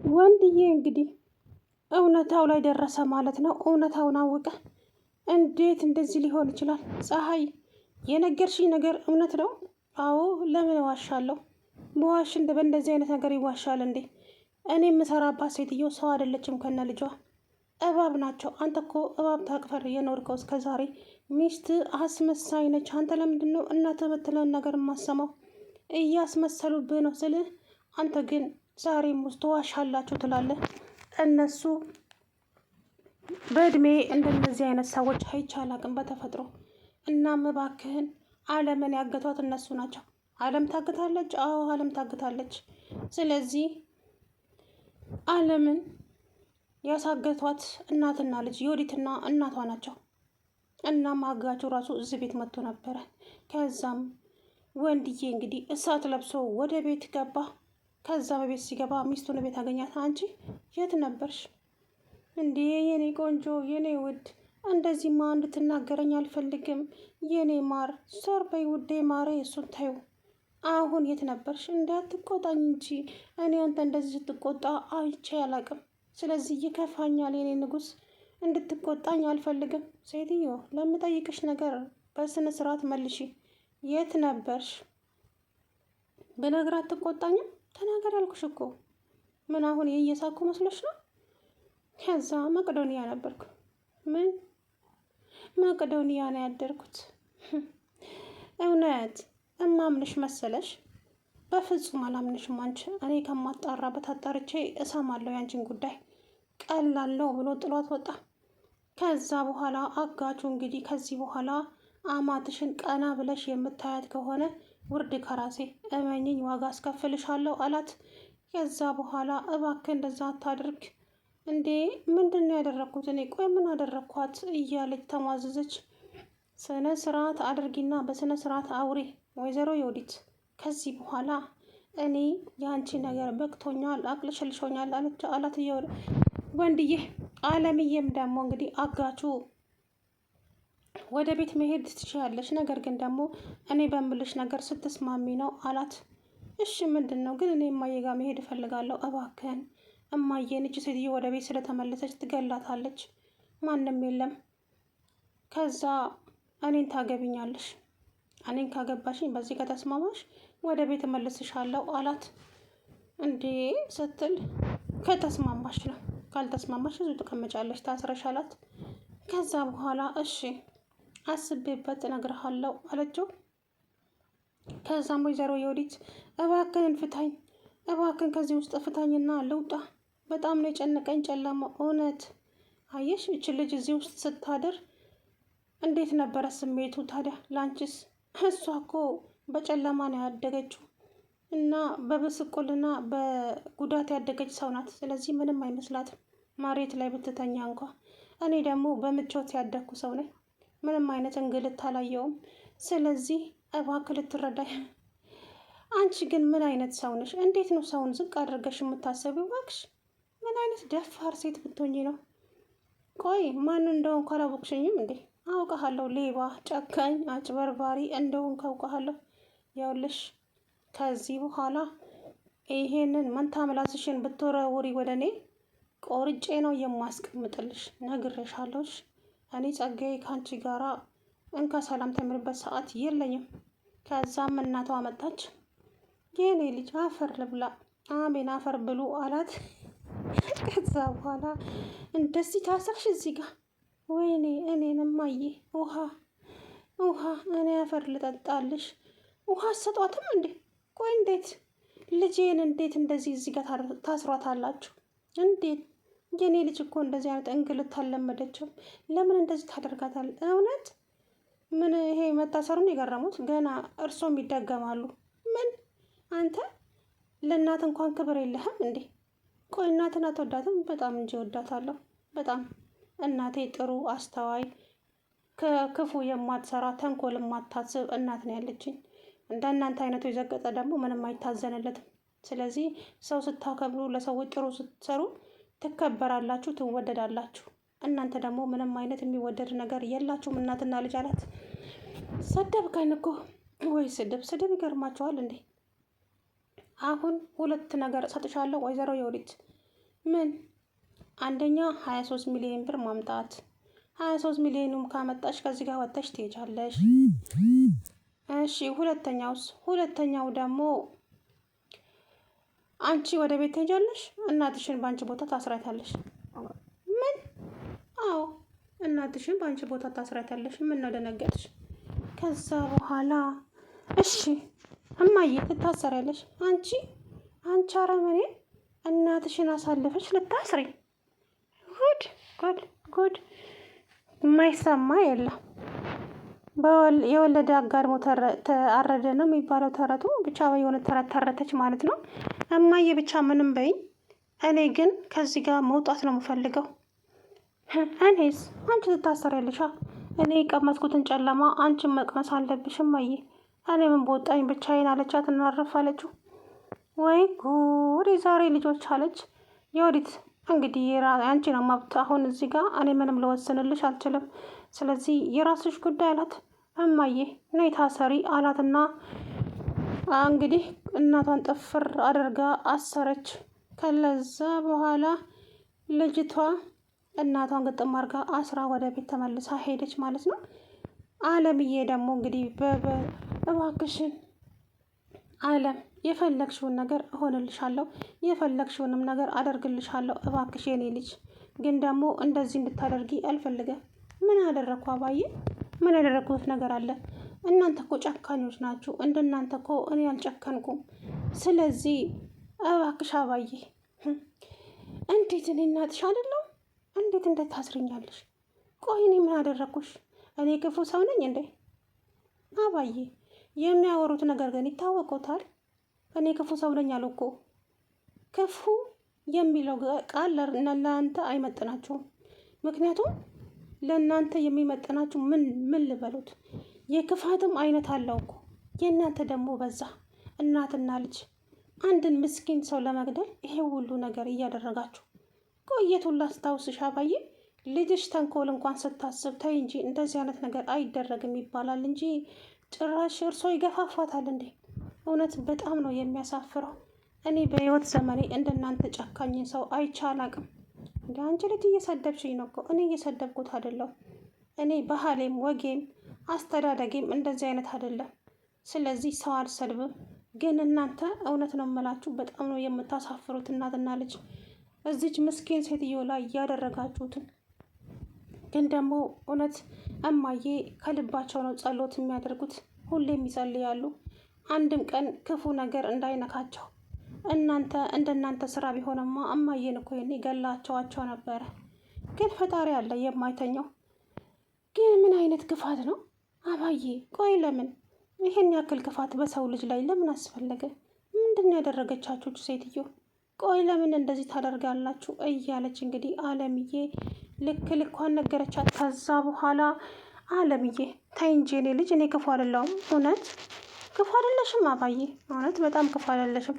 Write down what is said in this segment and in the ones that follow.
ወንድዬ እንግዲህ እውነታው ላይ ደረሰ ማለት ነው። እውነታውን አወቀ። እንዴት እንደዚህ ሊሆን ይችላል? ፀሐይ የነገርሽኝ ነገር እውነት ነው? አዎ። ለምን እዋሻለሁ? በዋሽ በእንደዚህ አይነት ነገር ይዋሻል እንዴ? እኔ የምሰራባት ሴትዮ ሰው አይደለችም ከነ ልጇ እባብ ናቸው። አንተ እኮ እባብ ታቅፈር የኖርከው እስከ ዛሬ። ሚስት አስመሳይ ነች። አንተ ለምንድን ነው እናትህ የምትለውን ነገር የማሰማው? እያስመሰሉብህ ነው ስልህ፣ አንተ ግን ዛሬም ውስጥ ዋሻላችሁ ትላለህ። እነሱ በእድሜ እንደነዚህ አይነት ሰዎች አይቼ አላቅም በተፈጥሮ። እናም እባክህን አለምን ያገቷት እነሱ ናቸው። አለም ታግታለች። አዎ አለም ታግታለች። ስለዚህ አለምን ያሳገቷት እናትና ልጅ ዮዲትና እናቷ ናቸው። እናም አጋቹ ራሱ እዚህ ቤት መጥቶ ነበረ። ከዛም ወንድዬ እንግዲህ እሳት ለብሶ ወደ ቤት ገባ። ከዛ በቤት ሲገባ ሚስቱን ቤት አገኛት። አንቺ የት ነበርሽ እንዴ? የኔ ቆንጆ፣ የኔ ውድ፣ እንደዚህማ እንድትናገረኝ አልፈልግም። የኔ ማር፣ ዞር በይ ውዴ ማሬ። እሱን ታዩ። አሁን የት ነበርሽ? እንዳትቆጣኝ እንጂ እኔ አንተ እንደዚህ ስትቆጣ አይቼ አላቅም። ስለዚህ ይከፋኛል የኔ ንጉስ፣ እንድትቆጣኝ አልፈልግም። ሴትዮ ለምጠይቅሽ ነገር በስነ ስርዓት መልሺ። የት ነበርሽ? ብነግራት አትቆጣኝም? ተናገር ያልኩሽ እኮ። ምን አሁን የእየሳኩ መስሎሽ ነው? ከዛ መቅዶኒያ ነበርኩ። ምን? መቅዶኒያ ነው ያደርኩት። እውነት እማምንሽ መሰለሽ? በፍጹም አላምንሽም። አንቺ እኔ ከማጣራበት አጣርቼ እሰማለሁ ያንቺን ጉዳይ። ቀላል ነው ብሎ ጥሏት ወጣ። ከዛ በኋላ አጋቹ እንግዲህ ከዚህ በኋላ አማትሽን ቀና ብለሽ የምታያት ከሆነ ውርድ ከራሴ እመኝኝ፣ ዋጋ አስከፍልሻለሁ አላት። ከዛ በኋላ እባክህ እንደዛ አታድርግ። እንዴ ምንድን ነው ያደረግኩት እኔ? ቆይ ምን አደረግኳት? እያለች ተሟዘዘች። ስነ ስርዓት አድርጊና በስነ ስርዓት አውሪ ወይዘሮ ዮዲት። ከዚህ በኋላ እኔ የአንቺ ነገር በቅቶኛል፣ አቅልሽልሾኛል አላት ወንድዬ። አለምዬም ደግሞ እንግዲህ አጋቹ ወደ ቤት መሄድ ትችያለሽ፣ ነገር ግን ደግሞ እኔ በምልሽ ነገር ስትስማሚ ነው አላት። እሺ ምንድን ነው ግን? እኔ እማዬ ጋር መሄድ እፈልጋለሁ እባክህን። እማዬን እች ሴትዮ ወደ ቤት ስለተመለሰች ትገላታለች። ማንም የለም። ከዛ እኔን ታገቢኛለሽ። እኔን ካገባሽኝ፣ በዚህ ከተስማማሽ ወደ ቤት እመልስሻለሁ አላት። እንዴ ስትል፣ ከተስማማሽ ነው፣ ካልተስማማሽ እዚሁ ትቀመጫለሽ ታስረሽ አላት። ከዛ በኋላ እሺ አስቤበት እነግርሃለሁ አለችው። ከዛም ወይዘሮ ዮዲት እባክህን ፍታኝ፣ እባክህን ከዚህ ውስጥ ፍታኝና ልውጣ። በጣም ነው የጨነቀኝ ጨለማ። እውነት አየሽ፣ እች ልጅ እዚህ ውስጥ ስታድር እንዴት ነበረ ስሜቱ ታዲያ ላንቺስ? እሷ እኮ በጨለማ ነው ያደገችው እና በብስቁልና በጉዳት ያደገች ሰው ናት። ስለዚህ ምንም አይመስላትም መሬት ላይ ብትተኛ እንኳ። እኔ ደግሞ በምቾት ያደግኩ ሰው ነኝ። ምንም አይነት እንግልት አላየውም። ስለዚህ እባክህ ልትረዳኝ። አንቺ ግን ምን አይነት ሰው ነሽ? እንዴት ነው ሰውን ዝቅ አድርገሽ የምታሰቢው? እባክሽ ምን አይነት ደፋር ሴት ብትሆኚ ነው? ቆይ ማን እንደሆንኩ አላወቅሽኝም እንዴ? አውቀሃለሁ። ሌባ፣ ጨካኝ፣ አጭበርባሪ እንደሆንኩ አውቀሃለሁ። ይኸውልሽ ከዚህ በኋላ ይሄንን መንታ ምላስሽን ብትወረውሪ ወደ እኔ ቆርጬ ነው የማስቀምጥልሽ። ነግሬሻለሁሽ። እኔ ጸጋዬ ከአንቺ ጋራ እንካ ሰላም ተምርበት ሰዓት የለኝም። ከዛም እናቷ መጣች። የኔ ልጅ አፈር ልብላ። አሜን አፈር ብሉ አላት። ከዛ በኋላ እንደዚህ ታስረሽ እዚህ ጋር? ወይኔ እኔንም አየ ውሃ ውሃ፣ እኔ አፈር ልጠጣልሽ። ውሃ አትሰጧትም እንዴ? ቆይ እንዴት ልጄን እንዴት እንደዚህ እዚህ ጋር ታስሯታላችሁ? እንዴት? የኔ ልጅ እኮ እንደዚህ አይነት እንግልት አልለመደችም። ለምን እንደዚህ ታደርጋታል? እውነት ምን ይሄ መታሰሩን የገረሙት ገና እርሶም ይደገማሉ። ምን አንተ ለእናት እንኳን ክብር የለህም እንዴ? ቆይ እናትን አትወዳትም? በጣም እንጂ ወዳታለሁ። በጣም እናቴ ጥሩ አስተዋይ፣ ከክፉ የማትሰራ ተንኮል የማታስብ እናት ነው ያለችኝ። እንደ እናንተ አይነቱ የዘቀጠ ደግሞ ምንም አይታዘንለትም። ስለዚህ ሰው ስታከብሩ፣ ለሰዎች ጥሩ ስትሰሩ ትከበራላችሁ፣ ትወደዳላችሁ። እናንተ ደግሞ ምንም አይነት የሚወደድ ነገር የላችሁም። እናትና ልጅ አላት። ሰደብከኝ እኮ። ወይ ስድብ ስድብ ይገርማችኋል እንዴ? አሁን ሁለት ነገር እሰጥሻለሁ ወይዘሮ ዮዲት። ምን? አንደኛ 23 ሚሊዮን ብር ማምጣት። 23 ሚሊዮኑም ካመጣሽ ከዚህ ጋር ወጥተሽ ትሄጃለሽ። እሺ ሁለተኛውስ? ሁለተኛው ደግሞ አንቺ ወደ ቤት ትሄጃለሽ፣ እናትሽን በአንቺ ቦታ ታስራታለሽ። ምን? አዎ እናትሽን በአንቺ ቦታ ታስራታለሽ። ምን ነው ደነገጥሽ? ከዛ በኋላ እሺ እማዬ ትታሰሪያለሽ። አንቺ አረመኔ እናትሽን አሳልፈሽ ልታስሪ? ጉድ ጉድ ጉድ! የማይሰማ የለም። የወለደ አጋድሞ አረደ ነው የሚባለው ተረቱ። ብቻ የሆነ ተረት ተረተች ማለት ነው። እማዬ ብቻ ምንም በይኝ፣ እኔ ግን ከዚህ ጋር መውጣት ነው የምፈልገው። እኔስ? አንቺ ትታሰሪያለሽ። እኔ የቀመስኩትን ጨለማ አንቺን መቅመስ አለብሽ እማዬ። እኔ ምን በወጣኝ ብቻዬን አለቻት። እናረፍ አለችው። ወይ ጉድ! የዛሬ ልጆች አለች የወዲት። እንግዲህ አንቺ ነው መብት። አሁን እዚህ ጋር እኔ ምንም ልወስንልሽ አልችልም። ስለዚህ የራስሽ ጉዳይ አላት። እማዬ ነይ ታሰሪ አላትና እንግዲህ እናቷን ጥፍር አድርጋ አሰረች። ከለዛ በኋላ ልጅቷ እናቷን ግጥም አድርጋ አስራ ወደ ቤት ተመልሳ ሄደች ማለት ነው። አለምዬ ደግሞ እንግዲህ እባክሽን አለም የፈለግሽውን ነገር እሆንልሻለሁ፣ የፈለግሽውንም ነገር አደርግልሻለሁ። እባክሽ የኔ ልጅ ግን ደግሞ እንደዚህ እንድታደርጊ አልፈልገም። ምን አደረግኩ አባዬ? ምን ያደረግኩት ነገር አለ? እናንተ እኮ ጨካኞች ናችሁ። እንደናንተ እኮ እኔ አልጨከንኩም። ስለዚህ እባክሽ አባዬ። እንዴት እኔ እናትሽ አይደለሁ? እንዴት ታስረኛለሽ? ቆይ እኔ ምን አደረግኩሽ? እኔ ክፉ ሰው ነኝ እንዴ? አባዬ የሚያወሩት ነገር ግን ይታወቁታል። እኔ ክፉ ሰው ነኝ አሉ እኮ። ክፉ የሚለው ቃል ለእናንተ አይመጥናችሁም። ምክንያቱም ለእናንተ የሚመጥናችሁ ምን ልበሉት? የክፋትም አይነት አለው እኮ። የእናንተ ደግሞ በዛ። እናትና ልጅ አንድን ምስኪን ሰው ለመግደል ይሄ ሁሉ ነገር እያደረጋችሁ ቆየቱን ላስታውስሽ አባዬ። ልጅሽ ተንኮል እንኳን ስታስብ ተይ እንጂ እንደዚህ አይነት ነገር አይደረግም ይባላል እንጂ ጭራሽ እርሶ ይገፋፋታል እንዴ? እውነት በጣም ነው የሚያሳፍረው። እኔ በህይወት ዘመኔ እንደናንተ ጨካኝ ሰው አይቼ አላቅም። እንደ አንቺ ልጅ እየሰደብሽኝ ነው እኮ። እኔ እየሰደብኩት አይደለም። እኔ ባህሌም ወጌም አስተዳደጌም እንደዚህ አይነት አይደለም። ስለዚህ ሰው አልሰድብም። ግን እናንተ እውነት ነው የምላችሁ በጣም ነው የምታሳፍሩት። እናትና ልጅ እዚች ምስኪን ሴትዮ ላይ እያደረጋችሁትን። ግን ደግሞ እውነት እማዬ ከልባቸው ነው ጸሎት የሚያደርጉት። ሁሌም ይጸልያሉ አንድም ቀን ክፉ ነገር እንዳይነካቸው። እንደናንተ ስራ ቢሆንማ እማዬን እኮ የኔ ገላቸዋቸው ነበረ። ግን ፈጣሪ አለ የማይተኛው። ግን ምን አይነት ክፋት ነው አባዬ? ቆይ ለምን ይሄን ያክል ክፋት በሰው ልጅ ላይ ለምን አስፈለገ? ምንድን ያደረገቻችሁ ሴትዮ? ቆይ ለምን እንደዚህ ታደርጋላችሁ? እያለች እንግዲህ አለምዬ ልኳን ነገረቻት። ከዛ በኋላ አለምዬ ተይ እንጂ የኔ ልጅ፣ እኔ ክፉ አይደለሁም። እውነት ክፉ አይደለሽም አባዬ፣ እውነት በጣም ክፉ አይደለሽም።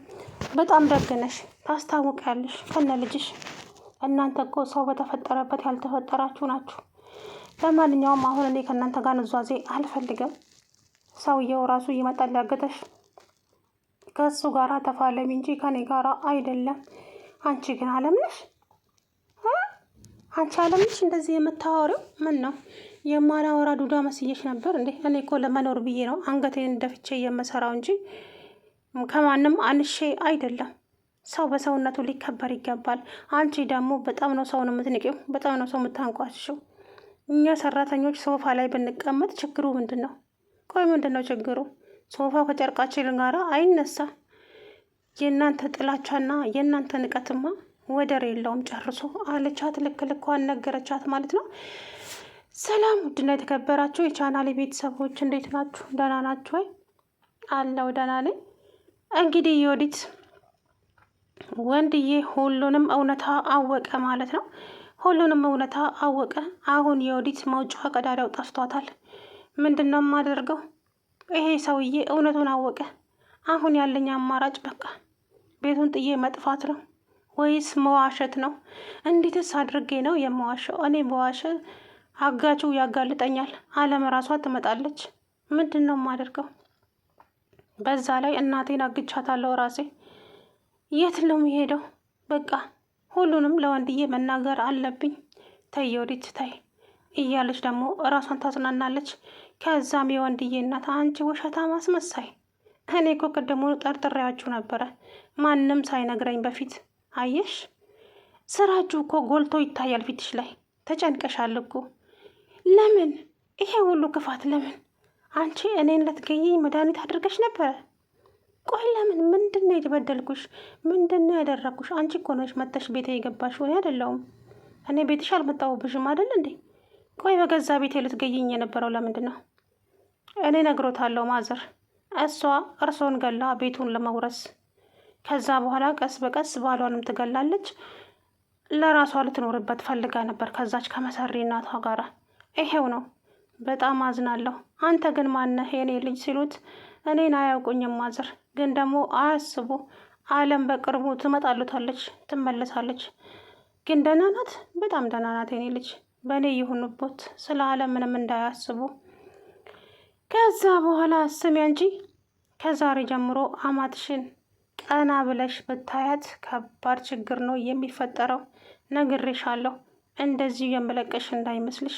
በጣም ደግነሽ ታስታውቂያለሽ ከነ ልጅሽ። እናንተ እኮ ሰው በተፈጠረበት ያልተፈጠራችሁ ናችሁ። ለማንኛውም አሁን እኔ ከእናንተ ጋር ንዟዜ አልፈልግም። ሰውየው ራሱ ይመጣል ያገተሽ። ከእሱ ጋር ተፋለሚ እንጂ ከኔ ጋር አይደለም። አንቺ ግን አለም ነሽ። አንቺ አለም ነሽ እንደዚህ የምታወሪው? ምን ነው የማላወራ ዱዳ መስዬሽ ነበር እንዴ? እኔ እኮ ለመኖር ብዬ ነው አንገቴን ደፍቼ የምሰራው እንጂ ከማንም አንሼ አይደለም። ሰው በሰውነቱ ሊከበር ይገባል። አንቺ ደግሞ በጣም ነው ሰውን የምትንቂው፣ በጣም ነው ሰው የምታንቋሽሽው። እኛ ሰራተኞች ሶፋ ላይ ብንቀመጥ ችግሩ ምንድን ነው? ቆይ ምንድን ነው ችግሩ? ሶፋው ከጨርቃችን ጋራ አይነሳ። የእናንተ ጥላቻና የእናንተ ንቀትማ ወደር የለውም ጨርሶ አለቻት። ልኳን ነገረቻት ማለት ነው። ሰላም ውድና የተከበራችሁ የቻናሌ ቤተሰቦች እንዴት ናችሁ? ደህና ናችሁ ወይ? አለው ደህና ነኝ። እንግዲህ የወዲት ወንድዬ ሁሉንም እውነታ አወቀ ማለት ነው። ሁሉንም እውነታ አወቀ። አሁን የወዲት መውጫ ቀዳዳው ጠፍቷታል። ምንድን ነው የማደርገው? ይሄ ሰውዬ እውነቱን አወቀ። አሁን ያለኝ አማራጭ በቃ ቤቱን ጥዬ መጥፋት ነው ወይስ መዋሸት ነው? እንዴትስ አድርጌ ነው የመዋሸው? እኔ በዋሸ አጋቹ ያጋልጠኛል፣ አለም ራሷ ትመጣለች። ምንድን ነው የማደርገው? በዛ ላይ እናቴን አግቻታለሁ ራሴ። የት ነው የሚሄደው? በቃ ሁሉ ሁሉንም ለወንድዬ መናገር አለብኝ። ተይ የወዲት ተይ እያለች ደግሞ እራሷን ታጽናናለች። ከዛም የወንድዬ እናት አንቺ ውሸታም አስመሳይ፣ እኔ እኮ ቅድሙን ጠርጥሬያችሁ ነበረ ማንም ሳይነግረኝ በፊት። አየሽ ስራችሁ እኮ ጎልቶ ይታያል ፊትሽ ላይ። ተጨንቀሻል እኮ። ለምን ይሄ ሁሉ ክፋት? ለምን አንቺ እኔን ልትገይኝ መድኃኒት አድርገሽ ነበረ? ቆይ ለምን? ምንድን ነው የተበደልኩሽ? ምንድን ነው ያደረግኩሽ? አንቺ እኮ ነሽ መተሽ ቤቴ የገባሽው፣ እኔ አይደለሁም። እኔ ቤትሽ አልመጣሁብሽም አይደል እንዴ? ቆይ በገዛ ቤቴ ልትገይኝ የነበረው ለምንድን ነው? እኔ ነግሮታለሁ ማዘር፣ እሷ እርሶን ገላ ቤቱን ለመውረስ፣ ከዛ በኋላ ቀስ በቀስ ባሏንም ትገላለች። ለራሷ ልትኖርበት ፈልጋ ነበር ከዛች ከመሰሪ እናቷ ጋር። ይሄው ነው። በጣም አዝናለሁ። አንተ ግን ማነህ የኔ ልጅ ሲሉት እኔን አያውቁኝም ማዘር፣ ግን ደግሞ አያስቡ፣ አለም በቅርቡ ትመጣሉታለች፣ ትመለሳለች። ግን ደህና ናት፣ በጣም ደህና ናት የኔ ልጅ። በእኔ ይሁንቦት፣ ስለ አለም ምንም እንዳያስቡ። ከዛ በኋላ ስሚ አንቺ፣ ከዛሬ ጀምሮ አማትሽን ቀና ብለሽ ብታያት ከባድ ችግር ነው የሚፈጠረው። ነግሬሻለሁ። እንደዚሁ የምለቅሽ እንዳይመስልሽ።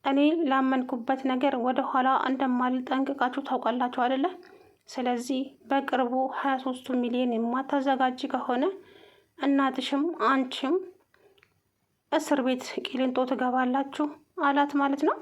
እኔ ላመንኩበት ነገር ወደ ኋላ እንደማልል ጠንቅቃችሁ ታውቃላችሁ አይደለ? ስለዚህ በቅርቡ 23 ሚሊዮን የማታዘጋጅ ከሆነ እናትሽም አንቺም እስር ቤት ቂሊንጦ ትገባላችሁ አላት ማለት ነው።